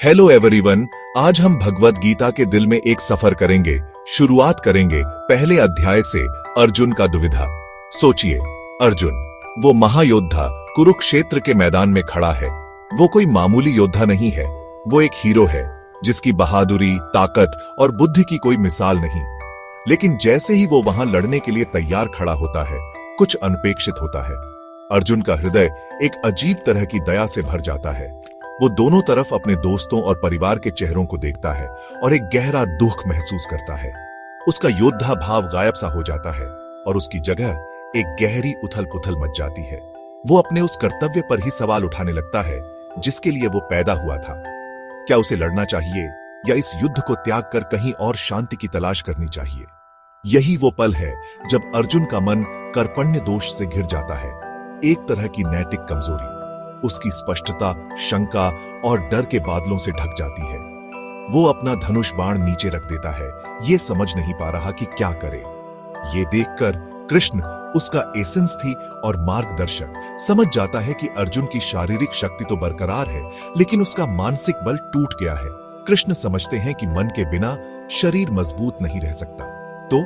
Hello everyone, आज हम भगवत गीता के दिल में एक सफर करेंगे। शुरुआत करेंगे पहले अध्याय से, अर्जुन का दुविधा। सोचिए, अर्जुन वो महायोद्धा कुरुक्षेत्र के मैदान में खड़ा है। वो कोई मामूली योद्धा नहीं है, वो एक हीरो है जिसकी बहादुरी, ताकत और बुद्धि की कोई मिसाल नहीं। लेकिन जैसे ही वो वहां लड़ने के लिए तैयार खड़ा होता है, कुछ अनपेक्षित होता है। अर्जुन का हृदय एक अजीब तरह की दया से भर जाता है। वो दोनों तरफ अपने दोस्तों और परिवार के चेहरों को देखता है और एक गहरा दुख महसूस करता है। उसका योद्धा भाव गायब सा हो जाता है और उसकी जगह एक गहरी उथल पुथल मच जाती है। वो अपने उस कर्तव्य पर ही सवाल उठाने लगता है जिसके लिए वो पैदा हुआ था। क्या उसे लड़ना चाहिए या इस युद्ध को त्याग कर कहीं और शांति की तलाश करनी चाहिए? यही वो पल है जब अर्जुन का मन कर्पण्य दोष से घिर जाता है, एक तरह की नैतिक कमजोरी। उसकी स्पष्टता शंका और डर के बादलों से ढक जाती है। वो अपना धनुष बाण नीचे रख देता है, ये समझ नहीं पा रहा कि क्या करे। ये देखकर कृष्ण, उसका एसेंस थी और मार्गदर्शक, समझ जाता है कि अर्जुन की शारीरिक शक्ति तो बरकरार है, लेकिन उसका मानसिक बल टूट गया है। कृष्ण समझते हैं कि मन के बिना शरीर मजबूत नहीं रह सकता। तो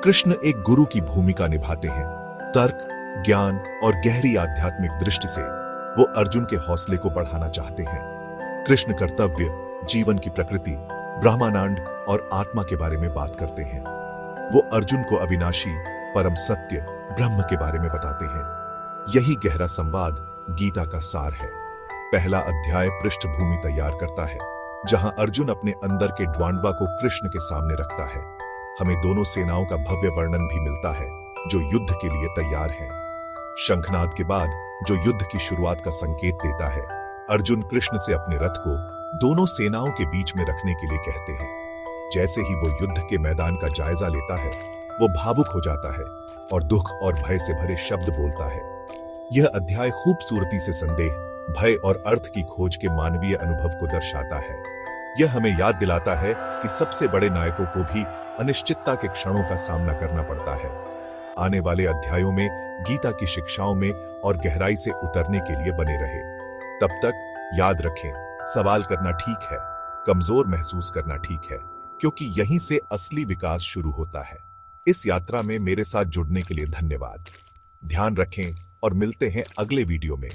कृष्ण एक गुरु की भूमिका निभाते हैं। तर्क, ज्ञान और गहरी आध्यात्मिक दृष्टि से वो अर्जुन के हौसले को बढ़ाना चाहते हैं। कृष्ण कर्तव्य, जीवन की प्रकृति, ब्रह्मांड और आत्मा के बारे में बात करते हैं। वो अर्जुन को अविनाशी, परम सत्य, ब्रह्म के बारे में बताते हैं। यही गहरा संवाद गीता का सार है। पहला अध्याय पृष्ठभूमि तैयार करता है, जहां अर्जुन अपने अंदर के द्वंद्व को कृष्ण के सामने रखता है। हमें दोनों सेनाओं का भव्य वर्णन भी मिलता है जो युद्ध के लिए तैयार हैं। शंखनाद के बाद जो युद्ध की शुरुआत का संकेत देता है, अर्जुन कृष्ण से अपने रथ को दोनों सेनाओं के बीच में रखने के लिए कहते हैं। जैसे ही वो युद्ध के मैदान का जायजा लेता है, वो भावुक हो जाता है और दुख और भय से भरे शब्द बोलता है। यह अध्याय खूबसूरती से संदेह, भय और अर्थ की खोज के मानवीय अनुभव को दर्शाता है। यह हमें याद दिलाता है कि सबसे बड़े नायकों को भी अनिश्चितता के क्षणों का सामना करना पड़ता है। आने वाले अध्यायों में गीता की शिक्षाओं में और गहराई से उतरने के लिए बने रहे। तब तक याद रखें, सवाल करना ठीक है, कमजोर महसूस करना ठीक है, क्योंकि यहीं से असली विकास शुरू होता है। इस यात्रा में मेरे साथ जुड़ने के लिए धन्यवाद। ध्यान रखें और मिलते हैं अगले वीडियो में।